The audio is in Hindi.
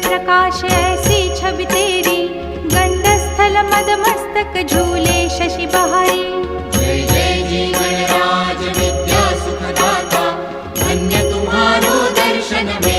प्रकाश ऐसी छवि तेरी, गंडस्थल मद मस्तक झूले शशि बहारी। जय जय जी गणराज विद्या सुखदाता, धन्य तुम्हारो दर्शन में